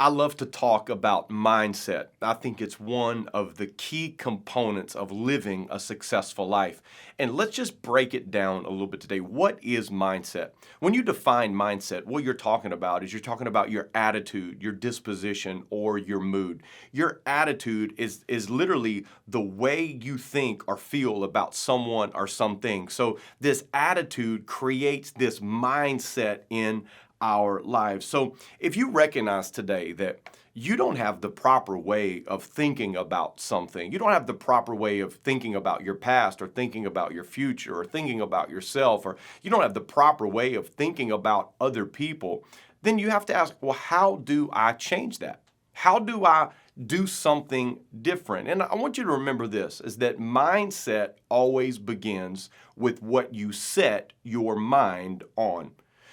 I love to talk about mindset. I think it's one of the key components of living a successful life. And let's just break it down a little bit today. What is mindset? When you define mindset, what you're talking about is you're talking about your attitude, your disposition, or your mood. Your attitude is literally the way you think or feel about someone or something. So this attitude creates this mindset in our lives. So if you recognize today that you don't have the proper way of thinking about something, you don't have the proper way of thinking about your past or thinking about your future or thinking about yourself, or you don't have the proper way of thinking about other people, then you have to ask, well, how do I change that? How do I do something different? And I want you to remember this, is that mindset always begins with what you set your mind on.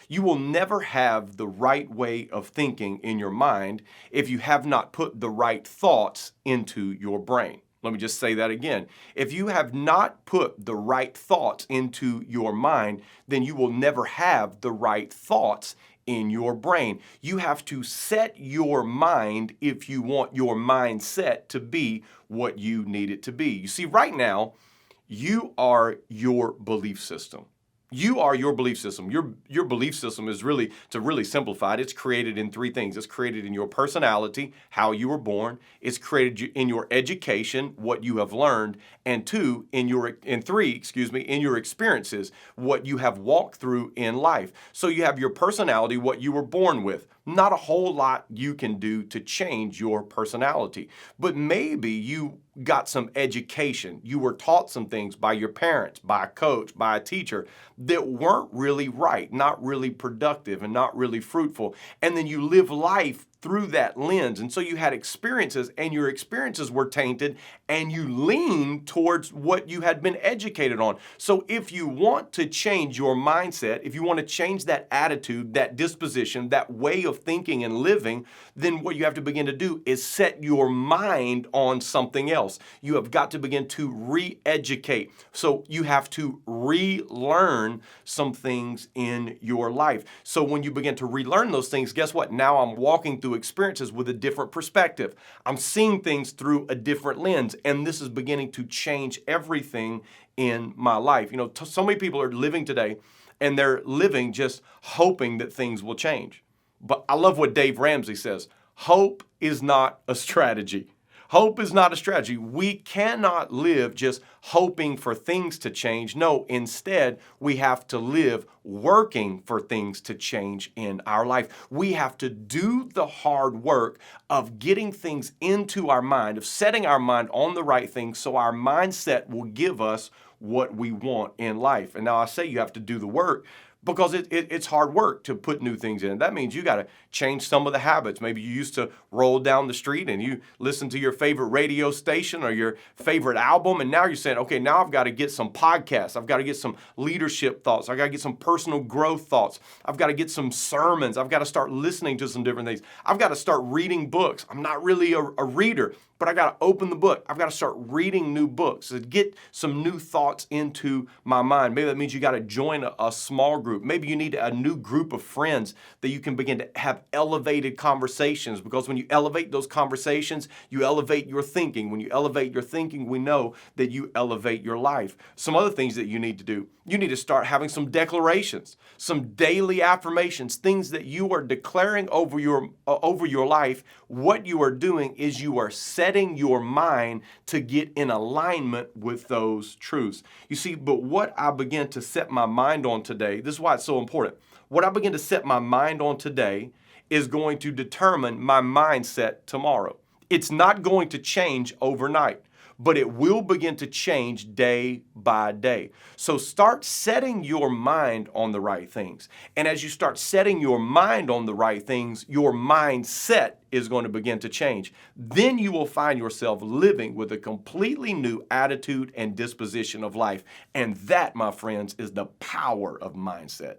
You will never have the right way of thinking in your mind if you have not put the right thoughts into your brain. Let me just say that again. If you have not put the right thoughts into your mind, then you will never have the right thoughts in your brain. You have to set your mind if you want your mindset to be what you need it to be. You see, right now, you are your belief system. You are your belief system. Your belief system is really, to really simplify it, it's created in three things. It's created in your personality, how you were born. It's created in your education, what you have learned, and three, in your experiences, what you have walked through in life. So you have your personality, what you were born with. Not a whole lot you can do to change your personality, but maybe you got some education. You were taught some things by your parents, by a coach, by a teacher that weren't really right, not really productive, and not really fruitful. And then you live life through that lens. And so you had experiences, and your experiences were tainted, and you leaned towards what you had been educated on. So if you want to change your mindset, if you want to change that attitude, that disposition, that way of thinking and living, then what you have to begin to do is set your mind on something else. You have got to begin to re-educate. So you have to relearn some things in your life. So when you begin to relearn those things, guess what? Now I'm walking through experiences with a different perspective. I'm seeing things through a different lens, and this is beginning to change everything in my life. You know, so many people are living today, and they're living just hoping that things will change. But I love what Dave Ramsey says. Hope is not a strategy. Hope is not a strategy. We cannot live just hoping for things to change. No, instead, we have to live working for things to change in our life. We have to do the hard work of getting things into our mind, of setting our mind on the right things so our mindset will give us what we want in life. And now I say you have to do the work, because it's hard work to put new things in. That means you got to change some of the habits. Maybe you used to roll down the street and you listen to your favorite radio station or your favorite album, and now you're saying, okay, now I've got to get some podcasts. I've got to get some leadership thoughts. I've got to get some personal growth thoughts. I've got to get some sermons. I've got to start listening to some different things. I've got to start reading books. I'm not really a reader, but I got to open the book. I've got to start reading new books to get some new thoughts into my mind. Maybe that means you got to join a small group. Maybe you need a new group of friends that you can begin to have elevated conversations, because when you elevate those conversations, you elevate your thinking. When you elevate your thinking, we know that you elevate your life. Some other things that you need to do. You need to start having some declarations, some daily affirmations, things that you are declaring over your life. What you are doing is you are setting your mind to get in alignment with those truths. You see, but what I begin to set my mind on today, this is why it's so important. What I begin to set my mind on today is going to determine my mindset tomorrow. It's not going to change overnight, but it will begin to change day by day. So start setting your mind on the right things. And as you start setting your mind on the right things, your mindset is going to begin to change. Then you will find yourself living with a completely new attitude and disposition of life. And that, my friends, is the power of mindset.